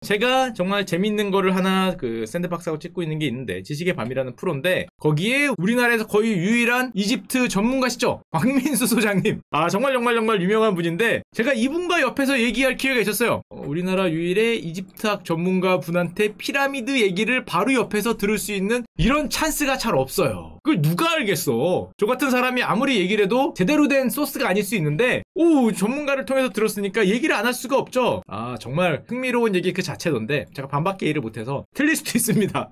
제가 정말 재밌는 거를 하나 샌드박스하고 찍고 있는 게 있는데, 지식의 밤이라는 프로인데, 거기에 우리나라에서 거의 유일한 이집트 전문가시죠? 박민수 소장님. 정말 유명한 분인데, 제가 이분과 옆에서 얘기할 기회가 있었어요. 우리나라 유일의 이집트학 전문가 분한테 피라미드 얘기를 바로 옆에서 들을 수 있는 이런 찬스가 잘 없어요. 그걸 누가 알겠어? 저 같은 사람이 아무리 얘기를 해도 제대로 된 소스가 아닐 수 있는데, 전문가를 통해서 들었으니까 얘기를 안 할 수가 없죠. 정말 흥미로운 얘기 그 자체던데, 제가 반밖에 이해를 못해서 틀릴 수도 있습니다.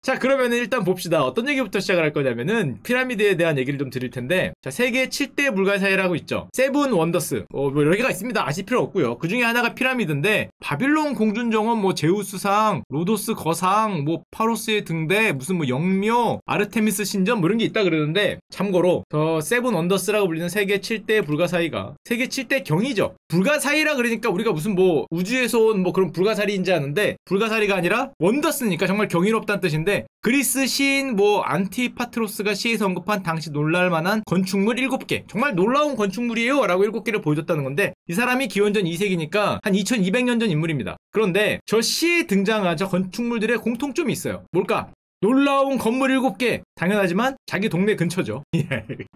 자, 그러면 일단 봅시다. 어떤 얘기부터 시작을 할 거냐면은 피라미드에 대한 얘기를 좀 드릴 텐데, 자, 세계 7대 불가사의라고 있죠. 세븐 원더스. 여러 개가 있습니다. 아실 필요 없고요. 그 중에 하나가 피라미드인데, 바빌론 공준정원, 제우스상, 로도스 거상, 파로스의 등대, 무슨 영묘, 아르테미스 신전 이런 게 있다 그러는데, 참고로 더 세븐 원더스라고 불리는 세계 7대 불가사의가 세계 7대 경이죠. 불가사의라 그러니까 우리가 무슨 우주에서 온 그런 불가사리인지 아는데, 불가사리가 아니라 원더스니까 정말 경이롭다는 뜻인데, 그리스 시인 안티파트로스가 시에서 언급한 당시 놀랄만한 건축물 7개. 정말 놀라운 건축물이에요 라고 7개를 보여줬다는 건데, 이 사람이 기원전 2세기니까 한 2200년 전 인물입니다. 그런데 저 시에 등장한 저 건축물들의 공통점이 있어요. 뭘까? 놀라운 건물 7개. 당연하지만 자기 동네 근처죠.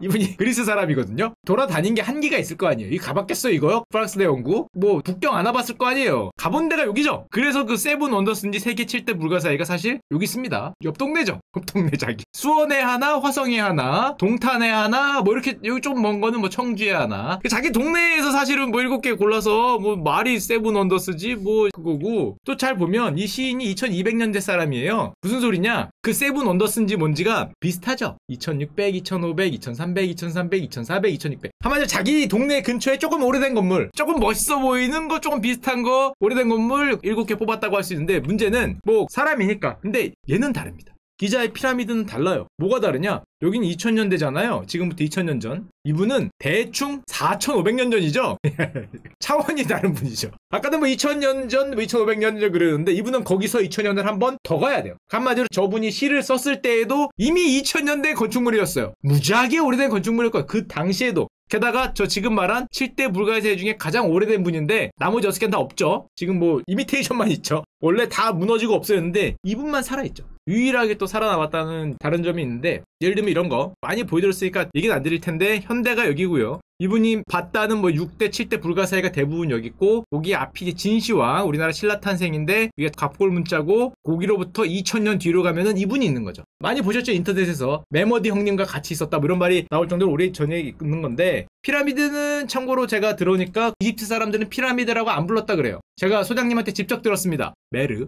이분이 그리스 사람이거든요. 돌아다닌 게 한계가 있을 거 아니에요. 가봤겠어요 이거요? 프랑스 대원구? 북경 안 와봤을 거 아니에요. 가본 데가 여기죠. 그래서 그 세븐 원더스인지 세계 7대 불가사의가 사실 여기 있습니다. 옆 동네죠. 옆 동네 자기. 수원에 하나, 화성에 하나, 동탄에 하나, 이렇게 여기 좀 먼 거는 청주에 하나. 자기 동네에서 사실은 7개 골라서 말이 세븐 원더스지 그거고. 또 잘 보면 이 시인이 2200년대 사람이에요. 무슨 소리냐? 그 세븐 원더스인지 뭔지가 비슷하죠. 2600, 2500, 2300, 2300, 2400, 2600. 한마디로 자기 동네 근처에 조금 오래된 건물, 조금 멋있어 보이는 거, 조금 비슷한 거, 오래된 건물 7개 뽑았다고 할 수 있는데, 문제는 사람이니까. 근데 얘는 다릅니다. 기자의 피라미드는 달라요. 뭐가 다르냐? 여기는 2000년대잖아요. 지금부터 2000년 전. 이분은 대충 4500년 전이죠? 차원이 다른 분이죠. 아까는 2000년 전, 2500년 전 그러는데, 이분은 거기서 2000년을 한 번 더 가야 돼요. 한마디로 저분이 시를 썼을 때에도 이미 2000년대 건축물이었어요. 무지하게 오래된 건축물일 거예요. 그 당시에도. 게다가 저 지금 말한 7대 불가사의 중에 가장 오래된 분인데, 나머지 6개는 다 없죠. 지금 이미테이션만 있죠. 원래 다 무너지고 없어졌는데 이분만 살아있죠. 유일하게 또 살아남았다는 다른 점이 있는데, 예를 들면 이런 거 많이 보여드렸으니까 얘기는 안 드릴 텐데, 현대가 여기고요. 이분이 봤다는 6대, 7대 불가사의가 대부분 여기 있고, 거기 앞이 진시황, 우리나라 신라 탄생인데, 이게 갑골 문자고, 거기로부터 2000년 뒤로 가면은 이분이 있는 거죠. 많이 보셨죠? 인터넷에서. 메머디 형님과 같이 있었다. 이런 말이 나올 정도로 오래 전에 있는 건데, 피라미드는 참고로 제가 들어오니까 이집트 사람들은 피라미드라고 안 불렀다 그래요. 제가 소장님한테 직접 들었습니다. 메르.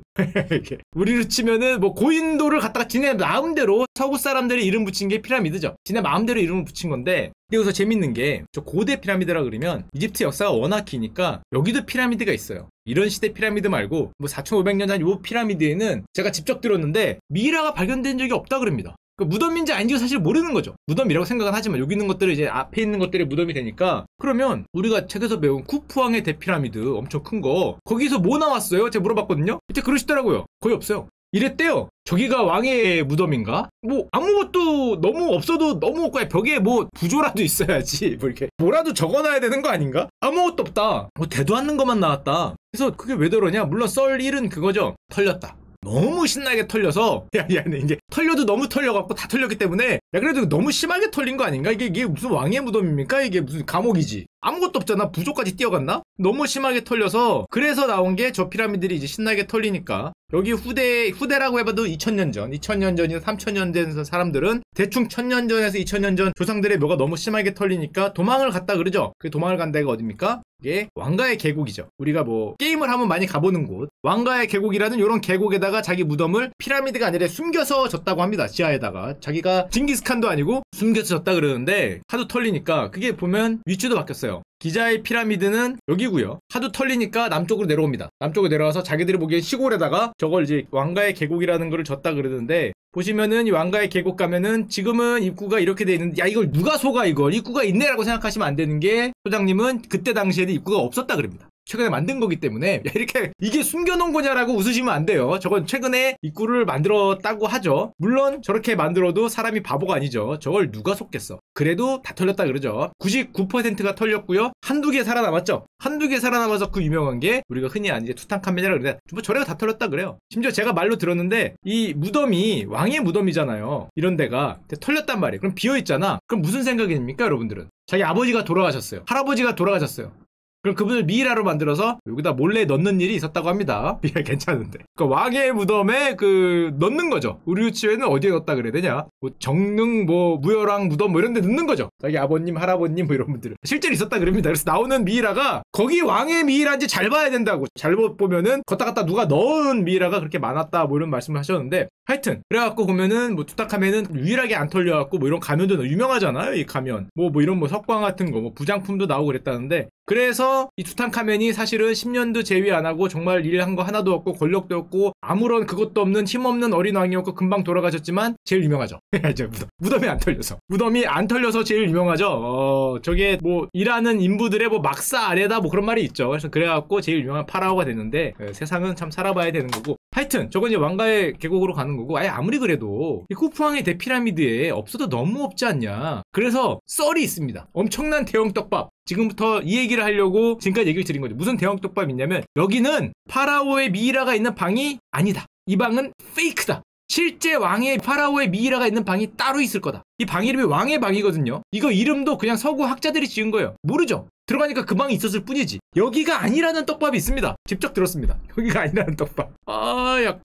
우리로 치면은 고인도를 갖다가 지네 마음대로 서구 사람들이 이름 붙인 게 피라미드죠. 지네 마음대로 이름을 붙인 건데, 여기서 재밌는 게, 저 고대 피라미드라 그러면 이집트 역사가 워낙 기니까 여기도 피라미드가 있어요. 이런 시대 피라미드 말고 4500년 전 요 피라미드에는 제가 직접 들었는데 미이라가 발견된 적이 없다 그럽니다. 무덤인지 아닌지 사실 모르는 거죠. 무덤이라고 생각은 하지만 여기 있는 것들은 이제 앞에 있는 것들이 무덤이 되니까, 그러면 우리가 책에서 배운 쿠프왕의 대피라미드 엄청 큰 거, 거기서 뭐 나왔어요? 제가 물어봤거든요. 밑에 그러시더라고요. 거의 없어요. 이랬대요. 저기가 왕의 무덤인가? 아무것도 너무 없어도 너무 없고, 벽에 부조라도 있어야지. 이렇게 뭐라도 적어놔야 되는 거 아닌가? 아무것도 없다. 대도 않는 것만 나왔다. 그래서 그게 왜 저러냐? 물론 썰 1은 그거죠. 털렸다. 너무 신나게 털려서, 이게 털려도 너무 털려갖고 다 털렸기 때문에, 그래도 너무 심하게 털린 거 아닌가? 이게 무슨 왕의 무덤입니까? 이게 무슨 감옥이지. 아무것도 없잖아. 부조까지 뛰어갔나? 너무 심하게 털려서, 그래서 나온 게 저 피라미드들이 이제 신나게 털리니까, 여기 후대라고 해봐도 2000년 전, 2000년 전이나 3000년 전 사람들은 대충 1000년 전에서 2000년 전 조상들의 묘가 너무 심하게 털리니까 도망을 갔다 그러죠. 그 도망을 간 데가 어딥니까? 이게 왕가의 계곡이죠. 우리가 게임을 하면 많이 가보는 곳. 왕가의 계곡이라는 이런 계곡에다가 자기 무덤을 피라미드가 아니라 숨겨서 졌다고 합니다. 지하에다가. 자기가 징기스칸도 아니고 숨겨서 졌다 그러는데, 하도 털리니까 그게 보면 위치도 바뀌었어요. 기자의 피라미드는 여기고요. 하도 털리니까 남쪽으로 내려옵니다. 남쪽으로 내려와서 자기들이 보기엔 시골에다가 저걸 이제 왕가의 계곡이라는 거를 졌다 그러는데, 보시면은 이 왕가의 계곡 가면은 지금은 입구가 이렇게 돼 있는데, 이걸 누가 속아 이걸? 입구가 있네라고 생각하시면 안 되는 게, 소장님은 그때 당시에는 입구가 없었다 그럽니다. 최근에 만든 거기 때문에 이렇게 이게 숨겨놓은 거냐라고 웃으시면 안 돼요. 저건 최근에 입구를 만들었다고 하죠. 물론 저렇게 만들어도 사람이 바보가 아니죠. 저걸 누가 속겠어. 그래도 다 털렸다 그러죠. 99%가 털렸고요. 한두 개 살아남았죠. 한두 개 살아남아서 그 유명한 게 우리가 흔히 아는 이제 투탕카멘이라 그러는데 뭐 저래가 다 털렸다 그래요. 심지어 제가 말로 들었는데 이 무덤이 왕의 무덤이잖아요. 이런 데가 털렸단 말이에요. 그럼 비어있잖아. 그럼 무슨 생각입니까 여러분들은? 자기 아버지가 돌아가셨어요. 할아버지가 돌아가셨어요. 그럼 그분을 미이라로 만들어서 여기다 몰래 넣는 일이 있었다고 합니다. 미이라 괜찮은데. 그러니까 왕의 무덤에 넣는 거죠. 우리 유치원은 어디에 넣었다 그래야 되냐? 뭐 정릉, 무열왕 무덤 이런 데 넣는 거죠. 자기 아버님, 할아버님 이런 분들은. 실제로 있었다 그럽니다. 그래서 나오는 미이라가 거기 왕의 미이라인지 잘 봐야 된다고. 잘못 보면은 걷다 갔다 누가 넣은 미이라가 그렇게 많았다 이런 말씀을 하셨는데 하여튼 그래갖고 보면은 투탕카멘은 유일하게 안 털려갖고 이런 가면도 유명하잖아요. 이 가면. 이런 석광 같은 거 부장품도 나오고 그랬다는데 그래서 이 투탕카멘이 사실은 10년도 제위 안 하고 정말 일한 거 하나도 없고 권력도 없고 아무런 그것도 없는 힘없는 어린 왕이었고 금방 돌아가셨지만 제일 유명하죠. 무덤이 안 털려서. 무덤이 안 털려서 제일 유명하죠. 저게 일하는 인부들의 막사 아래다 그런 말이 있죠. 그래서 그래갖고 제일 유명한 파라오가 됐는데 세상은 참 살아봐야 되는 거고 하여튼 저건 이제 왕가의 계곡으로 가는 거고 아무리 그래도 이 쿠프왕의 대피라미드에 없어도 너무 없지 않냐. 그래서 썰이 있습니다. 엄청난 대형 떡밥. 지금부터 이 얘기를 하려고 지금까지 얘기를 드린 거죠. 무슨 대형 떡밥이 있냐면 여기는 파라오의 미이라가 있는 방이 아니다. 이 방은 페이크다. 실제 왕의 파라오의 미이라가 있는 방이 따로 있을 거다. 이 방 이름이 왕의 방이거든요. 이거 이름도 그냥 서구 학자들이 지은 거예요. 모르죠. 들어가니까 그 방이 있었을 뿐이지. 여기가 아니라는 떡밥이 있습니다. 직접 들었습니다. 여기가 아니라는 떡밥.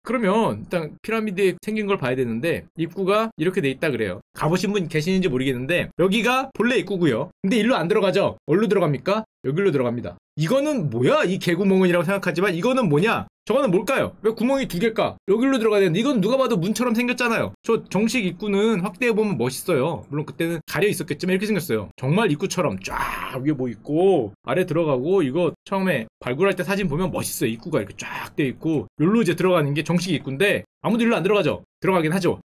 그러면 일단 피라미드에 생긴 걸 봐야 되는데 입구가 이렇게 돼 있다 그래요. 가보신 분 계시는지 모르겠는데 여기가 본래 입구고요. 근데 일로 안 들어가죠. 어디로 들어갑니까? 여기로 들어갑니다. 이거는 뭐야? 이 개구멍이라고 생각하지만 이거는 뭐냐? 저거는 뭘까요? 왜 구멍이 두 개일까? 여기로 들어가야 되는데 이건 누가 봐도 문처럼 생겼잖아요. 저 정식 입구는 확대해보면 멋있어요. 물론 그때는 가려 있었겠지만 이렇게 생겼어요. 정말 입구처럼 쫙 위에 있고 아래 들어가고 이거 처음에 발굴할 때 사진 보면 멋있어요. 입구가 이렇게 쫙 돼 있고 여기로 이제 들어가는 게 정식 입구인데 아무도 일로 안 들어가죠. 들어가긴 하죠.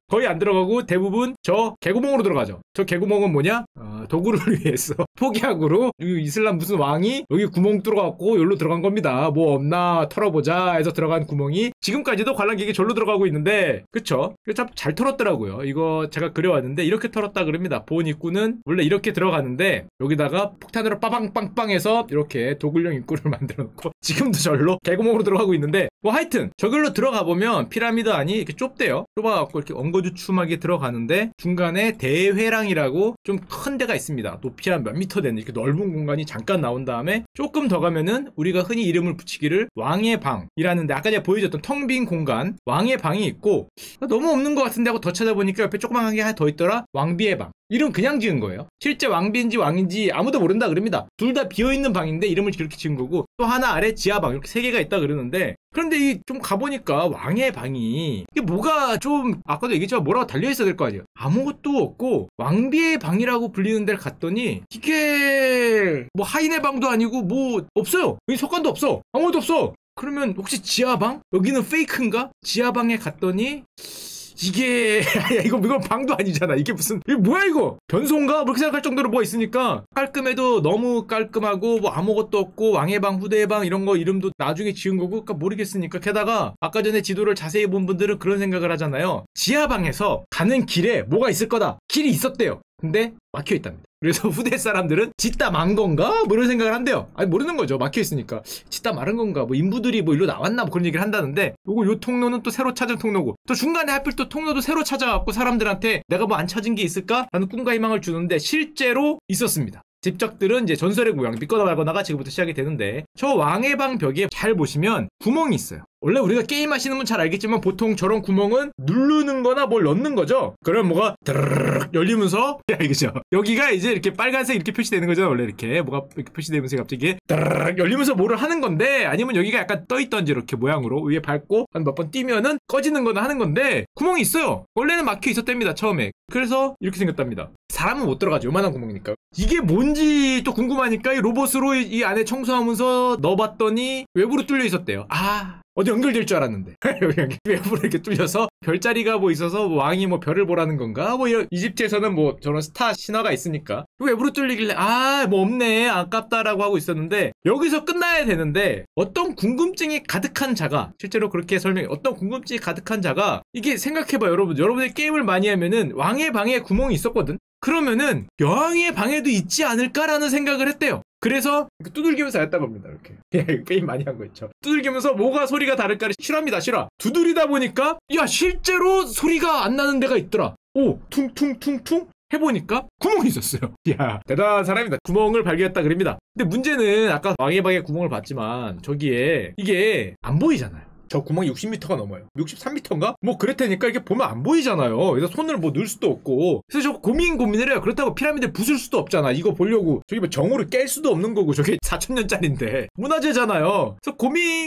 거의 안 들어가고 대부분 저 개구멍으로 들어가죠. 저 개구멍은 뭐냐? 도구를 위해서 폭약으로 이슬람 무슨 왕이 여기 구멍 뚫어갖고 여기로 들어간 겁니다. 뭐 없나 털어보자 해서 들어간 구멍이 지금까지도 관람객이 절로 들어가고 있는데 그쵸? 참 잘 털었더라고요. 이거 제가 그려왔는데 이렇게 털었다 그럽니다. 본 입구는 원래 이렇게 들어가는데 여기다가 폭탄으로 빠방빵빵 해서 이렇게 도굴형 입구를 만들어 놓고 지금도 절로 개구멍으로 들어가고 있는데 하여튼 저길로 들어가 보면 피라미드 안이 이렇게 좁대요. 좁아갖고 이렇게 엉거주춤하게 들어가는데 중간에 대회랑이라고 좀 큰 데가 있습니다. 높이 한 몇 미터 되는 이렇게 넓은 공간이 잠깐 나온 다음에 조금 더 가면은 우리가 흔히 이름을 붙이기를 왕의 방이라는데 아까 제가 보여줬던 텅 빈 공간 왕의 방이 있고 너무 없는 것 같은데 하고 더 찾아보니까 옆에 조그만 게 하나 더 있더라. 왕비의 방. 이름 그냥 지은 거예요. 실제 왕비인지 왕인지 아무도 모른다 그럽니다. 둘 다 비어있는 방인데 이름을 그렇게 지은 거고 또 하나 아래 지하방 이렇게 세 개가 있다 그러는데 그런데 좀 가보니까 왕의 방이 이게 뭐가 좀 아까도 얘기했지만 뭐라고 달려있어야 될 거 아니에요. 아무것도 없고 왕비의 방이라고 불리는 데를 갔더니 이게 하인의 방도 아니고 없어요. 여기 석관도 없어. 아무것도 없어. 그러면 혹시 지하방? 여기는 페이크인가? 지하방에 갔더니 이게 이건 방도 아니잖아. 이게 뭐야 이거 변소인가? 그렇게 생각할 정도로 뭐가 있으니까 깔끔해도 너무 깔끔하고 아무것도 없고 왕의 방, 후대의 방 이런 거 이름도 나중에 지은 거고 그러니까 모르겠으니까 게다가 아까 전에 지도를 자세히 본 분들은 그런 생각을 하잖아요. 지하방에서 가는 길에 뭐가 있을 거다. 길이 있었대요. 근데 막혀 있답니다. 그래서 후대 사람들은 짓다 만 건가? 이런 생각을 한대요. 모르는 거죠. 막혀 있으니까. 짓다 마른 건가? 인부들이 일로 나왔나? 그런 얘기를 한다는데 요 통로는 또 새로 찾은 통로고 또 중간에 하필 또 통로도 새로 찾아갖고 사람들한테 내가 안 찾은 게 있을까? 라는 꿈과 희망을 주는데 실제로 있었습니다. 집적들은 이제 전설의 고향 믿거나 말거나가 지금부터 시작이 되는데 저 왕의 방 벽에 잘 보시면 구멍이 있어요. 원래 우리가 게임 하시는 분 잘 알겠지만 보통 저런 구멍은 누르는 거나 뭘 넣는 거죠. 그럼 뭐가 드르륵 열리면서 알겠죠? 여기가 이제 이렇게 빨간색 이렇게 표시되는 거죠. 원래 이렇게 뭐가 이렇게 표시되면서 갑자기 드르륵 열리면서 뭐를 하는 건데 아니면 여기가 약간 떠있던지 이렇게 모양으로 위에 밟고 한 몇 번 뛰면은 꺼지는 거나 하는 건데 구멍이 있어요. 원래는 막혀 있었답니다. 처음에. 그래서 이렇게 생겼답니다. 사람은 못 들어가죠. 요만한 구멍이니까. 이게 뭔지 또 궁금하니까 이 로봇으로 이 안에 청소하면서 넣어봤더니 외부로 뚫려 있었대요. 아, 어디 연결될 줄 알았는데 외부로 이렇게 뚫려서 별자리가 뭐 있어서 뭐 왕이 뭐 별을 보라는 건가? 뭐 이런, 이집트에서는 뭐 저런 스타 신화가 있으니까 외부로 뚫리길래 아, 뭐 없네, 아깝다라고 하고 있었는데 여기서 끝나야 되는데 어떤 궁금증이 가득한 자가, 실제로 그렇게 설명해, 어떤 궁금증이 가득한 자가, 이게 생각해봐요. 여러분의 게임을 많이 하면은 왕의 방에 구멍이 있었거든. 그러면은 여왕의 방에도 있지 않을까라는 생각을 했대요. 그래서 두들기면서 했던 겁니다. 이렇게 게임 많이 한 거 있죠. 두들기면서 뭐가 소리가 다를까를 실화입니다. 실화. 두드리다 보니까 야, 실제로 소리가 안 나는 데가 있더라. 오, 퉁퉁퉁퉁 해보니까 구멍이 있었어요. 야, 대단한 사람이다. 구멍을 발견했다 그럽니다. 근데 문제는 아까 왕의 방에 구멍을 봤지만 저기에 이게 안 보이잖아요. 저 구멍이 60m가 넘어요. 63m인가? 뭐 그랬다니까 이게 보면 안 보이잖아요. 그래서 손을 뭐 넣을 수도 없고. 그래서 저 고민을 해요. 그렇다고 피라미드 부술 수도 없잖아. 이거 보려고. 저기 뭐 정으로 깰 수도 없는 거고. 저게 4000년짜리인데. 문화재잖아요. 그래서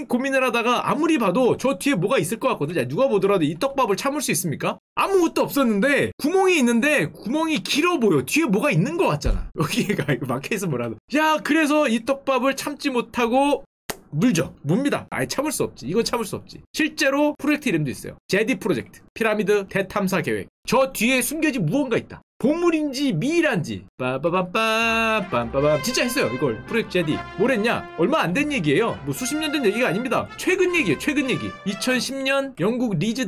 고민을 하다가 아무리 봐도 저 뒤에 뭐가 있을 것 같거든. 야, 누가 보더라도 이 떡밥을 참을 수 있습니까? 아무것도 없었는데 구멍이 있는데 구멍이 길어 보여. 뒤에 뭐가 있는 것 같잖아. 여기가 막혀있어 뭐라도. 야, 그래서 이 떡밥을 참지 못하고 물죠. 뭡니다. 아예 참을 수 없지. 이건 참을 수 없지. 실제로 프로젝트 이름도 있어요. 제디 프로젝트. 피라미드 대탐사 계획. 저 뒤에 숨겨진 무언가 있다. 보물인지 미일한지 빠빠밤빰빰빠밤 진짜 했어요. 이걸 프로젝트 제디. 뭐랬냐? 얼마 안 된 얘기예요. 뭐 수십 년 된 얘기가 아닙니다. 최근 얘기예요. 최근 얘기. 2010년 영국 리즈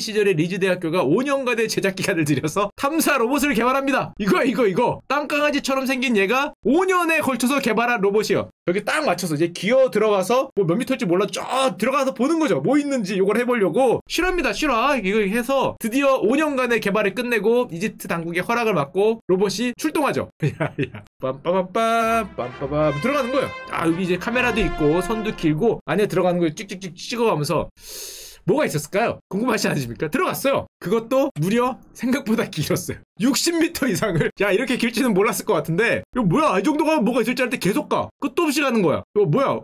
시절의 리즈 대학교가 5년간의 제작 기간을 들여서 탐사 로봇을 개발합니다. 이거 땅강아지처럼 생긴 얘가 5년에 걸쳐서 개발한 로봇이요. 여기 딱 맞춰서 이제 기어 들어가서 뭐 몇 미터일지 몰라 쫙 들어가서 보는 거죠. 뭐 있는지 이걸 해보려고. 실화입니다. 실화. 이거 해서 드디어 5년간의 개발을 끝내고 이집트 당국의 허락을 받고 로봇이 출동하죠. 빰빠밤빰 들어가는 거예요. 아, 여기 이제 카메라도 있고 선도 길고 안에 들어가는 거 찍찍찍 찍어가면서 뭐가 있었을까요? 궁금하지 않으십니까? 들어갔어요. 그것도 무려 생각보다 길었어요. 60m 이상을. 야, 이렇게 길지는 몰랐을 것 같은데 이거 뭐야? 이 정도 가면 뭐가 있을지 알았는데 계속 가. 끝도 없이 가는 거야. 이거 뭐야?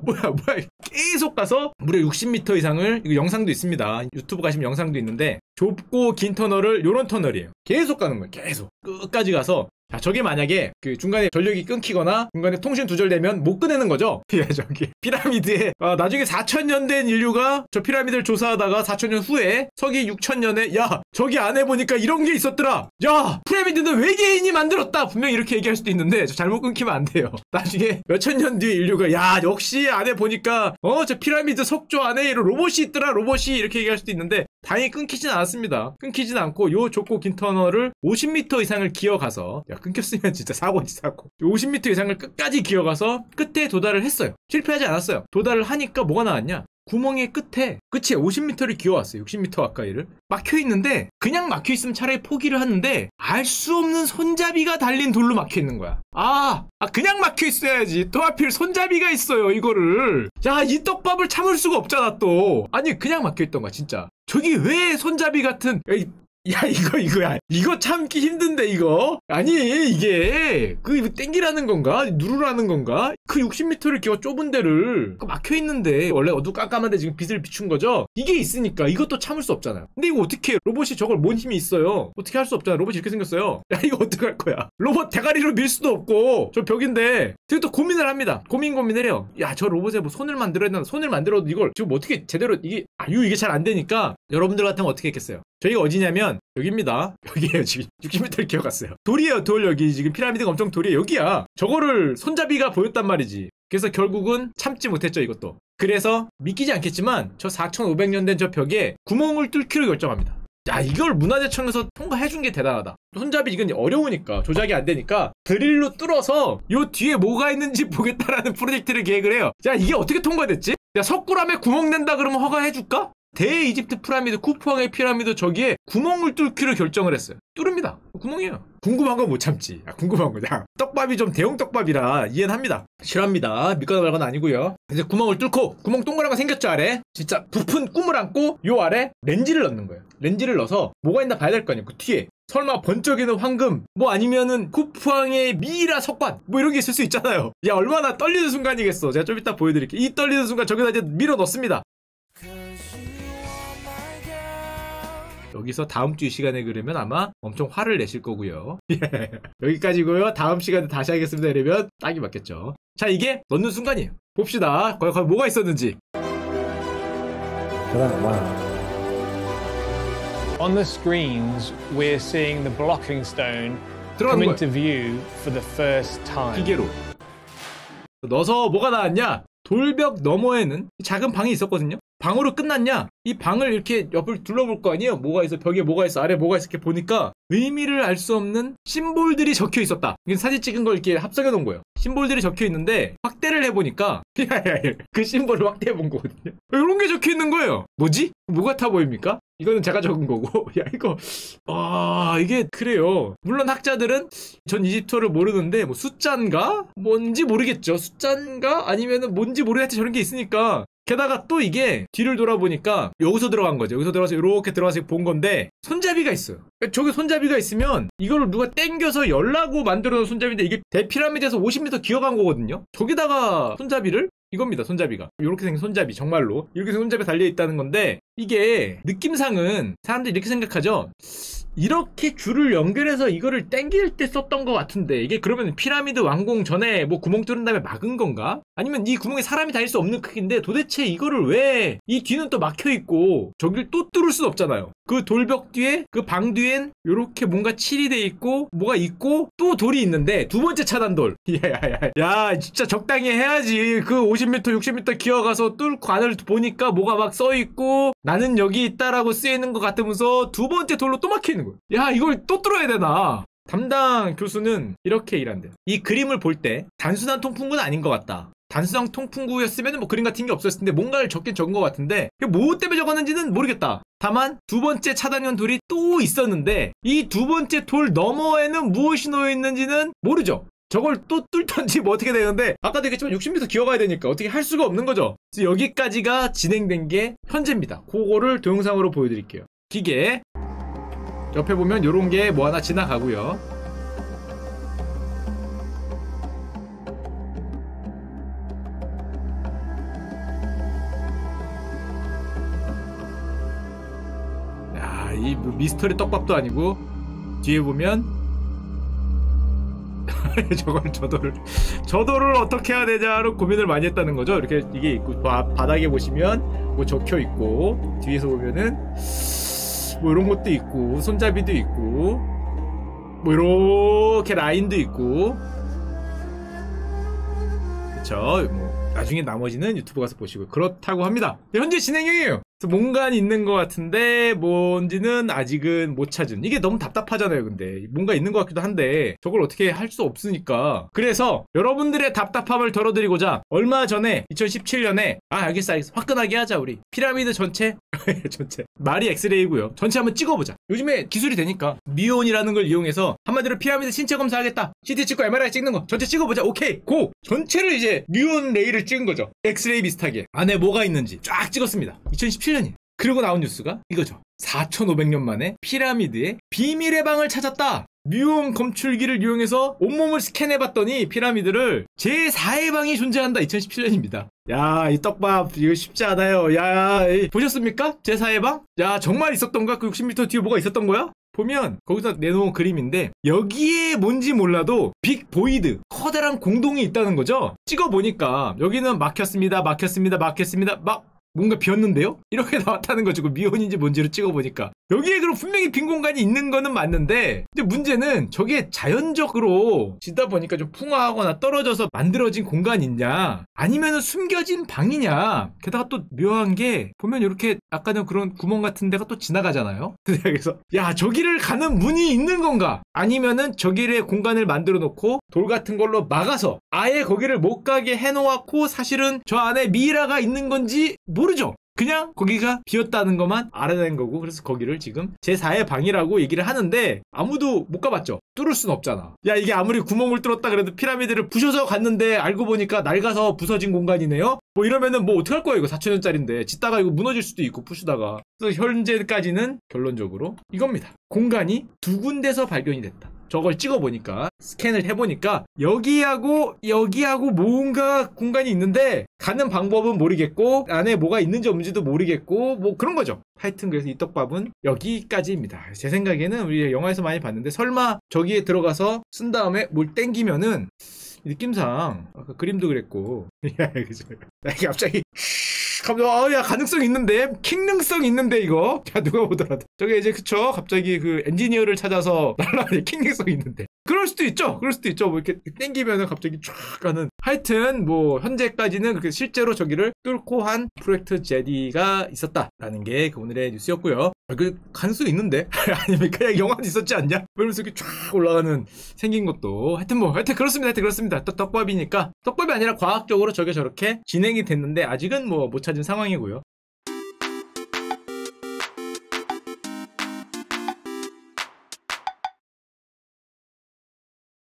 계속 가서 무려 60m 이상을, 이거 영상도 있습니다. 유튜브 가시면 영상도 있는데 좁고 긴 터널을, 요런 터널이에요. 계속 가는 거예요. 계속 끝까지 가서. 자, 저게 만약에 그 중간에 전력이 끊기거나 중간에 통신 두절되면 못 꺼내는 거죠. 예, 저기 피라미드에 나중에 4000년 된 인류가 저 피라미드를 조사하다가 4000년 후에 서기 6000년에 야, 저기 안에 보니까 이런 게 있었더라. 야, 피라미드는 외계인이 만들었다. 분명히 이렇게 얘기할 수도 있는데 저 잘못 끊기면 안 돼요. 나중에 몇천 년 뒤에 인류가 야, 역시 안에 보니까 저 피라미드 석조 안에 이런 로봇이 있더라. 로봇이 이렇게 얘기할 수도 있는데 다행히 끊기진 않았습니다. 끊기진 않고 요 좁고 긴 터널을 50m 이상을 기어가서, 야, 끊겼으면 진짜 사고지, 사고. 50m 이상을 끝까지 기어가서 끝에 도달을 했어요. 실패하지 않았어요. 도달을 하니까 뭐가 나왔냐? 구멍의 끝에 50m를 기어왔어요. 60m 가까이를. 막혀있는데 그냥 막혀있으면 차라리 포기를 하는데 알 수 없는 손잡이가 달린 돌로 막혀있는 거야. 그냥 막혀있어야지. 또 하필 손잡이가 있어요, 이거를. 야, 이 떡밥을 참을 수가 없잖아, 또. 아니, 그냥 막혀있던 거야, 진짜. 저기 왜 손잡이 같은, 야, 이거야. 이거 참기 힘든데, 이거? 아니, 이게, 이거 땡기라는 건가? 누르라는 건가? 그 60m를 기어 좁은 데를, 막혀있는데, 원래 어두깜깜한데 지금 빛을 비춘 거죠? 이게 있으니까, 이것도 참을 수 없잖아요. 근데 이거 어떻게 해? 로봇이 저걸 뭔 힘이 있어요? 어떻게 할 수 없잖아. 로봇이 이렇게 생겼어요. 야, 이거 어떡할 거야? 로봇 대가리로 밀 수도 없고, 저 벽인데, 되게 또 고민을 합니다. 고민을 해요. 야, 저 로봇에 뭐 손을 만들어야 되나? 손을 만들어도 이걸, 지금 어떻게 제대로, 이게 잘 안 되니까, 여러분들 같으면 어떻게 했겠어요? 저희가 어디냐면 여기입니다. 여기에요. 지금 60m를 기어갔어요. 돌이에요. 돌. 여기 지금 피라미드가 엄청 돌이에요. 여기야. 저거를 손잡이가 보였단 말이지. 그래서 결국은 참지 못했죠, 이것도. 그래서 믿기지 않겠지만 저 4500년 된 저 벽에 구멍을 뚫기로 결정합니다. 야, 이걸 문화재청에서 통과해준 게 대단하다. 손잡이 이건 어려우니까, 조작이 안 되니까 드릴로 뚫어서 요 뒤에 뭐가 있는지 보겠다라는 프로젝트를 계획을 해요. 야, 이게 어떻게 통과됐지? 야, 석굴암에 구멍 낸다 그러면 허가해줄까? 대이집트 피라미드, 쿠푸왕의 피라미드 저기에 구멍을 뚫기로 결정을 했어요. 뚫습니다. 구멍이에요. 궁금한 거 못 참지. 궁금한 거냐. 떡밥이 좀 대형 떡밥이라 이해는 합니다. 싫어합니다. 믿거나 말거나 아니고요. 이제 구멍을 뚫고, 구멍 동그란 거 생겼죠, 아래? 진짜 부푼 꿈을 안고 요 아래 렌즈를 넣는 거예요. 렌즈를 넣어서 뭐가 있나 봐야 될 거 아니에요. 그 뒤에. 설마 번쩍이는 황금, 뭐 아니면은 쿠푸왕의 미이라 석관, 뭐 이런 게 있을 수 있잖아요. 야, 얼마나 떨리는 순간이겠어. 제가 좀 이따 보여드릴게요. 이 떨리는 순간 저기다 이제 밀어 넣습니다. 여기서 다음 주 이 시간에 그러면 아마 엄청 화를 내실 거고요. 예. 여기까지고요. 다음 시간에 다시 하겠습니다. 이러면 딱이 맞겠죠. 자, 이게 넣는 순간이에요. 봅시다. 거기 뭐가 있었는지. On the screens, we're seeing the blocking stone 들어가는 come 거예요. into view for the first time. 기계로 넣어서 뭐가 나왔냐? 돌벽 너머에는 작은 방이 있었거든요. 방으로 끝났냐? 이 방을 이렇게 옆을 둘러볼 거 아니에요? 뭐가 있어? 벽에 뭐가 있어? 아래 뭐가 있어? 이렇게 보니까 의미를 알 수 없는 심볼들이 적혀 있었다. 이게 사진 찍은 걸 이렇게 합성해 놓은 거예요. 심볼들이 적혀 있는데 확대를 해보니까 그 심볼을 확대해 본 거거든요. 이런 게 적혀 있는 거예요. 뭐지? 뭐 같아 보입니까? 이거는 제가 적은 거고. 야, 이거 이게 그래요. 물론 학자들은 전 이집트어를 모르는데 뭐 숫자인가? 뭔지 모르겠죠. 숫자인가? 아니면은 뭔지 모르겠지. 저런 게 있으니까. 게다가 또 이게 뒤를 돌아보니까 여기서 들어간 거죠. 여기서 들어가서 이렇게 들어가서 본 건데 손잡이가 있어요. 저기 손잡이가 있으면 이걸 누가 땡겨서 열라고 만들어 놓은 손잡이인데 이게 대피라미드에서 50m 기어간 거거든요. 저기다가 손잡이를 이겁니다. 손잡이가 이렇게 생긴 손잡이, 정말로 이렇게 생긴 손잡이 달려있다는 건데 이게 느낌상은 사람들이 이렇게 생각하죠. 이렇게 줄을 연결해서 이거를 땡길 때 썼던 것 같은데 이게 그러면 피라미드 완공 전에 뭐 구멍 뚫은 다음에 막은 건가? 아니면 이 구멍에 사람이 다닐 수 없는 크기인데 도대체 이거를 왜 이 뒤는 또 막혀있고 저길 또 뚫을 순 없잖아요. 그 돌벽 뒤에 그 방 뒤엔 이렇게 뭔가 칠이 돼 있고 뭐가 있고 또 돌이 있는데 두 번째 차단돌. 야 진짜 적당히 해야지. 그 50m 60m 기어가서 뚫고 안을 보니까 뭐가 막 써있고 나는 여기 있다라고 쓰여있는 것 같으면서 두 번째 돌로 또 막혀있는 거야. 야, 이걸 또 뚫어야 되나? 담당 교수는 이렇게 일한대요. 이 그림을 볼 때 단순한 통풍구는 아닌 것 같다. 단순한 통풍구였으면 뭐 그림 같은 게 없었을 텐데 뭔가를 적긴 적은 것 같은데 뭐 때문에 적었는지는 모르겠다. 다만 두 번째 차단형 돌이 또 있었는데 이 두 번째 돌 너머에는 무엇이 놓여 있는지는 모르죠. 저걸 또 뚫던지 뭐 어떻게 되는데 아까도 얘기했지만 60m 기어가야 되니까 어떻게 할 수가 없는 거죠. 그래서 여기까지가 진행된 게 현재입니다. 그거를 동영상으로 보여드릴게요. 기계 옆에 보면 요런 게 뭐 하나 지나가고요. 야, 이 미스터리 떡밥도 아니고 뒤에 보면 저돌을 어떻게 해야 되냐로 고민을 많이 했다는 거죠. 이렇게 이게 있고 바닥에 보시면 뭐 적혀 있고 뒤에서 보면은 뭐 이런 것도 있고 손잡이도 있고 뭐 이렇게 라인도 있고 그쵸. 뭐 나중에 나머지는 유튜브 가서 보시고 그렇다고 합니다. 현재 진행형이에요. 그래서 뭔가 있는 것 같은데 뭔지는 아직은 못 찾은. 이게 너무 답답하잖아요. 근데 뭔가 있는 것 같기도 한데 저걸 어떻게 할 수 없으니까. 그래서 여러분들의 답답함을 덜어드리고자 얼마 전에 2017년에 알겠어 화끈하게 하자. 우리 피라미드 전체 말이 엑스레이고요. 전체 한번 찍어보자. 요즘에 기술이 되니까 미온이라는 걸 이용해서 한마디로 피라미드 신체 검사하겠다. CT 찍고 MRI 찍는 거 전체 찍어보자. 오케이 고! 전체를 이제 미온 레이를 찍은 거죠. 엑스레이 비슷하게 안에 뭐가 있는지 쫙 찍었습니다. 2017년이에요. 그리고 나온 뉴스가 이거죠. 4,500년 만에 피라미드의 비밀의 방을 찾았다. 미온 검출기를 이용해서 온몸을 스캔해봤더니 피라미드를 제4의 방이 존재한다. 2017년입니다. 야, 이 떡밥 이거 쉽지 않아요. 야, 보셨습니까? 제4의 방? 야, 정말 있었던가? 그 60m 뒤에 뭐가 있었던 거야? 보면 거기서 내놓은 그림인데 여기에 뭔지 몰라도 빅 보이드 커다란 공동이 있다는 거죠. 찍어보니까 여기는 막혔습니다. 막 뭔가 비었는데요? 이렇게 나왔다는 거죠. 그 미온인지 뭔지를 찍어보니까 여기에 그럼 분명히 빈 공간이 있는 거는 맞는데 이제 문제는 저게 자연적으로 짓다 보니까 좀 풍화하거나 떨어져서 만들어진 공간이 있냐 아니면은 숨겨진 방이냐. 게다가 또 묘한 게 보면 이렇게 아까는 그런 구멍 같은 데가 또 지나가잖아요. 그래서 야, 저기를 가는 문이 있는 건가 아니면은 저기에 공간을 만들어 놓고 돌 같은 걸로 막아서 아예 거기를 못 가게 해놓았고 사실은 저 안에 미이라가 있는 건지 모르죠. 그냥 거기가 비었다는 것만 알아낸 거고 그래서 거기를 지금 제4의 방이라고 얘기를 하는데 아무도 못 가봤죠. 뚫을 순 없잖아. 야, 이게 아무리 구멍을 뚫었다 그래도 피라미드를 부셔서 갔는데 알고 보니까 낡아서 부서진 공간이네요. 뭐 이러면은 뭐 어떡할 거야. 이거 4,000년짜리인데 짓다가 이거 무너질 수도 있고 부수다가. 그래서 현재까지는 결론적으로 이겁니다. 공간이 두 군데서 발견이 됐다. 저걸 찍어보니까 스캔을 해보니까 여기하고 뭔가 공간이 있는데 가는 방법은 모르겠고 안에 뭐가 있는지 없는지도 모르겠고 뭐 그런 거죠. 하여튼 그래서 이 떡밥은 여기까지입니다. 제 생각에는 우리 영화에서 많이 봤는데 설마 저기에 들어가서 쓴 다음에 뭘 땡기면은 느낌상 아까 그림도 그랬고 야 그죠? 이게 갑자기 야 가능성 있는데 킹능성 있는데 이거 자 누가 보더라도 저게 이제 그쵸 갑자기 그 엔지니어를 찾아서 날라가는 킹능성 있는데 그럴 수도 있죠 뭐 이렇게 땡기면은 갑자기 쫙 가는 하여튼 뭐 현재까지는 그렇게 실제로 저기를 뚫고 한 프로젝트 제디가 있었다라는 게 그 오늘의 뉴스였고요. 그 가능성 있는데 아니면 그냥 영화도 있었지 않냐 이러면서 이렇게 쫙 올라가는 생긴 것도 하여튼 그렇습니다. 또 떡밥이니까 떡밥이 아니라 과학적으로 저게 저렇게 진행이 됐는데 아직은 뭐 못 찾은 상황이고요.